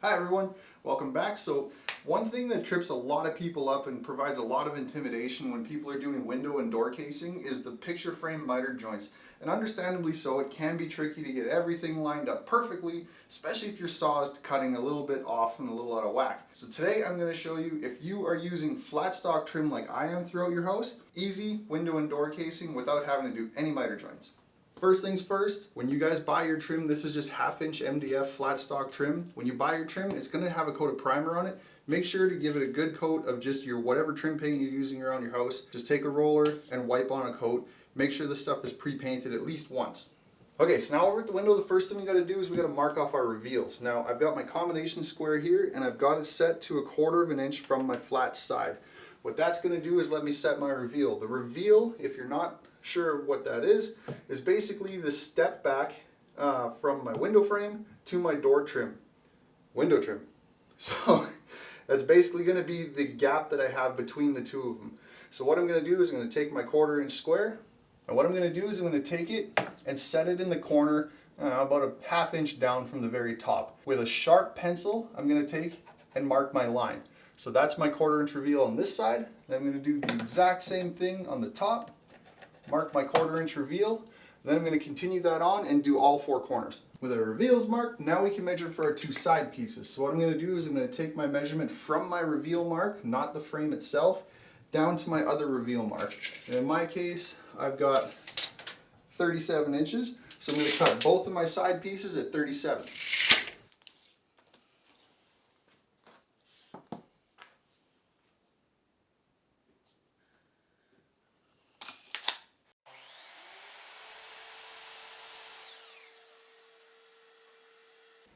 Hi everyone, welcome back. So one thing that trips a lot of people up and provides a lot of intimidation when people are doing window and door casing is the picture frame miter joints. And understandably so, it can be tricky to get everything lined up perfectly, especially if your saw is cutting a little bit off and a little out of whack. So today I'm going to show you, if you are using flat stock trim like I am throughout your house, easy window and door casing without having to do any miter joints. First things first, when you guys buy your trim, this is just 1/2 inch MDF flat stock trim. When you buy your trim, it's going to have a coat of primer on it. Make sure to give it a good coat of just your whatever trim paint you're using around your house. Just take a roller and wipe on a coat. Make sure this stuff is pre-painted at least once. Okay, so now over at the window, the first thing we got to do is we got to mark off our reveals. Now I've got my combination square here and I've got it set to 1/4 inch from my flat side. What that's going to do is let me set my reveal. The reveal, if you're not sure what that is basically the step back from my window frame to my door trim, window trim. So that's basically going to be the gap that I have between the two of them. So what I'm going to do is I'm going to take my 1/4 inch square, and what I'm going to do is I'm going to take it and set it in the corner about a 1/2 inch down from the very top. With a sharp pencil, I'm going to take and mark my line. So that's my 1/4 inch reveal on this side. Then I'm going to do the exact same thing on the top. Mark my 1/4 inch reveal. Then I'm going to continue that on and do all 4 corners. With our reveals marked, now we can measure for our 2 side pieces. So what I'm going to do is I'm going to take my measurement from my reveal mark, not the frame itself, down to my other reveal mark. And in my case, I've got 37 inches. So I'm going to cut both of my side pieces at 37.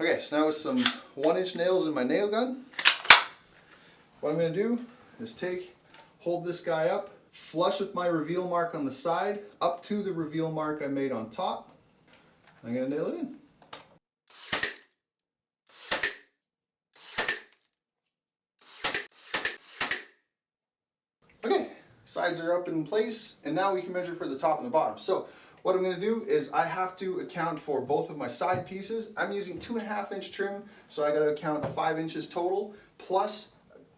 Okay, so now with some 1-inch nails in my nail gun, what I'm going to do is hold this guy up, flush with my reveal mark on the side, up to the reveal mark I made on top. I'm going to nail it in. Okay, sides are up in place, and now we can measure for the top and the bottom. So what I'm going to do is I have to account for both of my side pieces. I'm using 2.5 inch trim, so I got to account 5 inches total, plus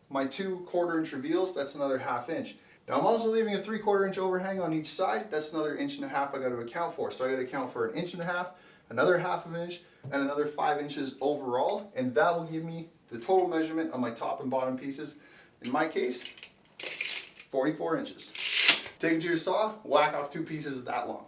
my 2 1/4 inch reveals, that's another 1/2 inch. Now I'm also leaving a 3/4 inch overhang on each side, that's another 1.5 inches I got to account for. So I got to account for 1.5 inches, another 1/2 inch, and another 5 inches overall, and that will give me the total measurement on my top and bottom pieces. In my case, 44 inches. Take it to your saw, whack off 2 pieces that long.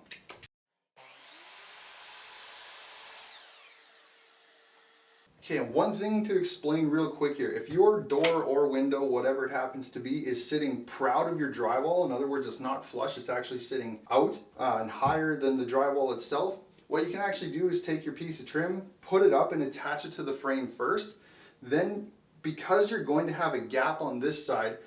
Okay, one thing to explain real quick here. If your door or window, whatever it happens to be, is sitting proud of your drywall, in other words, it's not flush, it's actually sitting out and higher than the drywall itself, what you can actually do is take your piece of trim, put it up and attach it to the frame first. Then, because you're going to have a gap on this side,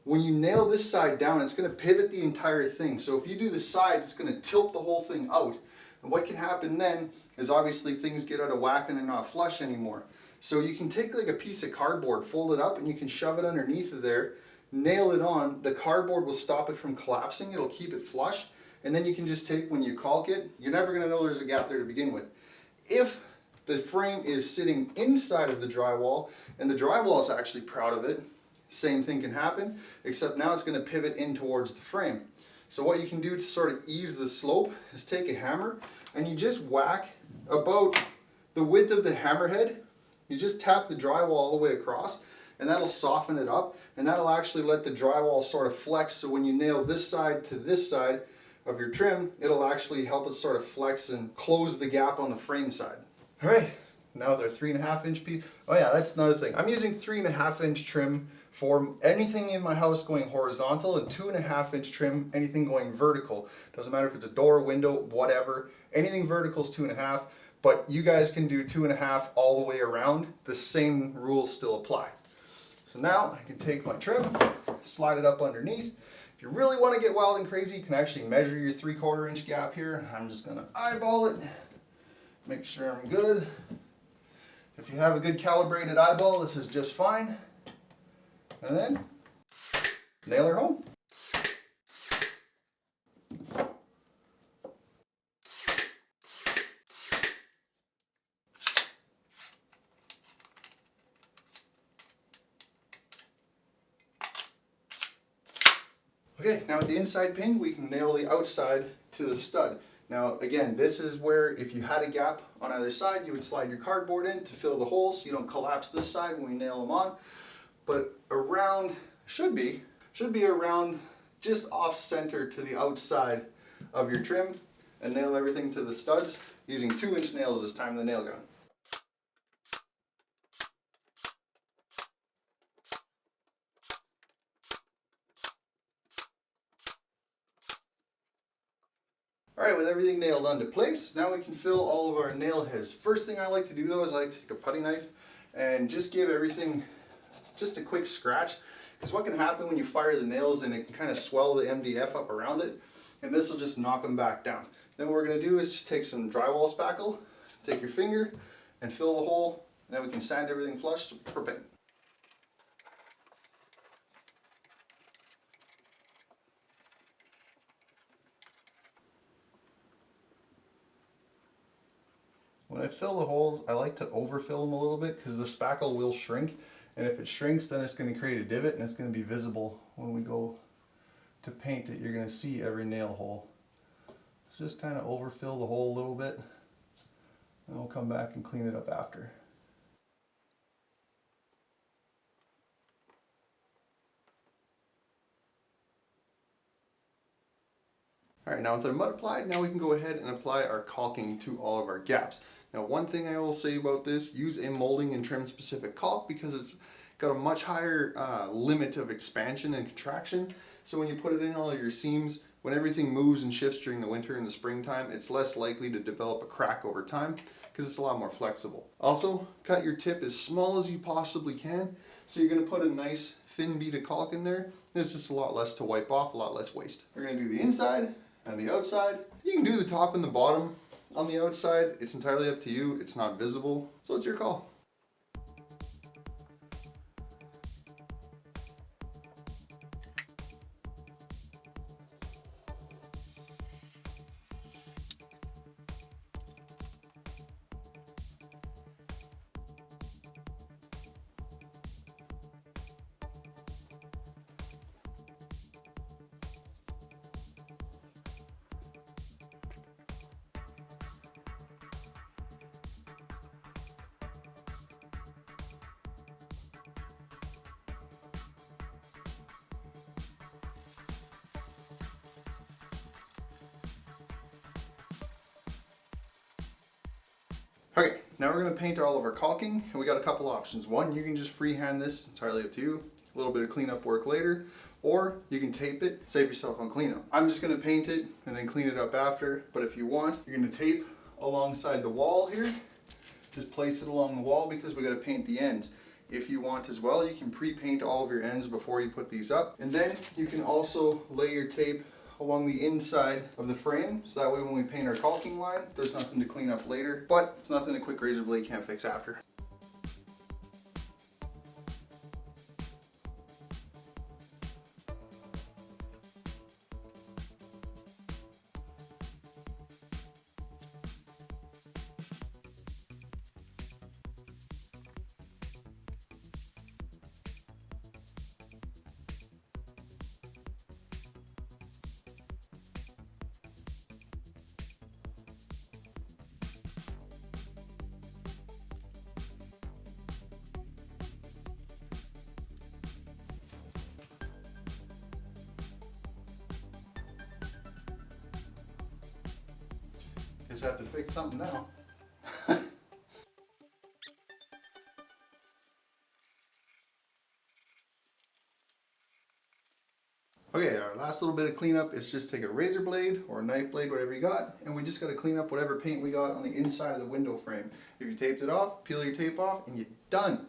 when you nail this side down, it's going to pivot the entire thing. So if you do the sides, it's going to tilt the whole thing out. And what can happen then is obviously things get out of whack and they're not flush anymore. So you can take like a piece of cardboard, fold it up, and you can shove it underneath of there, nail it on. The cardboard will stop it from collapsing. It'll keep it flush. And then you can just take, when you caulk it, you're never going to know there's a gap there to begin with. If the frame is sitting inside of the drywall and the drywall is actually proud of it, same thing can happen, except now it's going to pivot in towards the frame. So what you can do to sort of ease the slope is take a hammer and you just whack about the width of the hammerhead. You just tap the drywall all the way across and that'll soften it up, and that'll actually let the drywall sort of flex, so when you nail this side to this side of your trim, it'll actually help it sort of flex and close the gap on the frame side. All right, now they're 3.5 inch piece. Oh yeah, that's another thing. I'm using 3.5 inch trim for anything in my house going horizontal, and 2.5 inch trim anything going vertical. Doesn't matter if it's a door, window, whatever. Anything vertical is 2.5, but you guys can do 2.5 all the way around. The same rules still apply. So now I can take my trim, slide it up underneath. If you really want to get wild and crazy, you can actually measure your 3/4 inch gap here. I'm just going to eyeball it, make sure I'm good. If you have a good calibrated eyeball, this is just fine. And then nail her home. Okay, now with the inside pin, we can nail the outside to the stud. Now again, this is where if you had a gap on either side, you would slide your cardboard in to fill the holes so you don't collapse this side when we nail them on. But around, should be around just off center to the outside of your trim, and nail everything to the studs using 2-inch nails this time in the nail gun. Alright, with everything nailed onto place, now we can fill all of our nail heads. First thing I like to do though is I like to take a putty knife and just give everything just a quick scratch, because what can happen when you fire the nails and it can kind of swell the MDF up around it, and this will just knock them back down. Then what we're going to do is just take some drywall spackle, take your finger and fill the hole, and then we can sand everything flush for paint. When I fill the holes, I like to overfill them a little bit because the spackle will shrink, and if it shrinks then it's going to create a divot and it's going to be visible when we go to paint it. You're going to see every nail hole. So just kind of overfill the hole a little bit, and we'll come back and clean it up after. Alright, now with our mud applied, now we can go ahead and apply our caulking to all of our gaps. Now one thing I will say about this, use a molding and trim specific caulk because it's got a much higher limit of expansion and contraction. So when you put it in all of your seams, when everything moves and shifts during the winter and the springtime, it's less likely to develop a crack over time because it's a lot more flexible. Also, cut your tip as small as you possibly can. So you're going to put a nice thin bead of caulk in there. There's just a lot less to wipe off, a lot less waste. We're going to do the inside and the outside. You can do the top and the bottom on the outside. It's entirely up to you. It's not visible, so it's your call. Okay, now we're going to paint all of our caulking, and we got a couple options. One, you can just freehand this, entirely up to you. A little bit of cleanup work later, or you can tape it, save yourself on cleanup. I'm just going to paint it and then clean it up after, but if you want, you're going to tape alongside the wall here. Just place it along the wall because we got to paint the ends. If you want as well, you can pre-paint all of your ends before you put these up, and then you can also lay your tape along the inside of the frame, so that way when we paint our caulking line, there's nothing to clean up later, but it's nothing a quick razor blade can't fix after. Just have to fix something now. Okay, our last little bit of cleanup is just take a razor blade or a knife blade, whatever you got, and we just got to clean up whatever paint we got on the inside of the window frame. If you taped it off, peel your tape off, and you're done.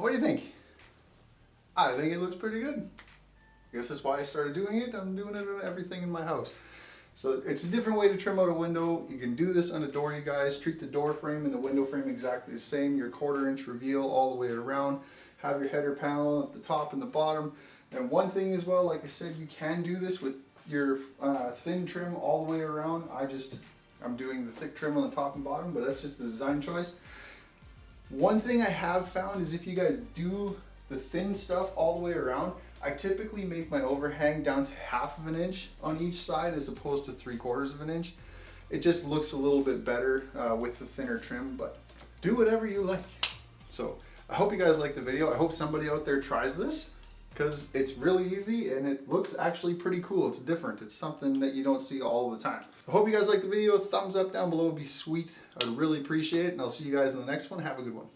What do you think? I think it looks pretty good. I guess that's why I started doing it. I'm doing it on everything in my house. So it's a different way to trim out a window. You can do this on a door, you guys. Treat the door frame and the window frame exactly the same. Your 1/4 inch reveal all the way around. Have your header panel at the top and the bottom. And one thing as well, like I said, you can do this with your thin trim all the way around. I'm doing the thick trim on the top and bottom, but that's just a design choice. One thing I have found is if you guys do the thin stuff all the way around, I typically make my overhang down to 1/2 of an inch on each side as opposed to 3/4 of an inch. It just looks a little bit better with the thinner trim, but do whatever you like. So I hope you guys like the video. I hope somebody out there tries this because it's really easy and it looks actually pretty cool. It's different. It's something that you don't see all the time. I hope you guys like the video. Thumbs up down below would be sweet. I'd really appreciate it, and I'll see you guys in the next one. Have a good one.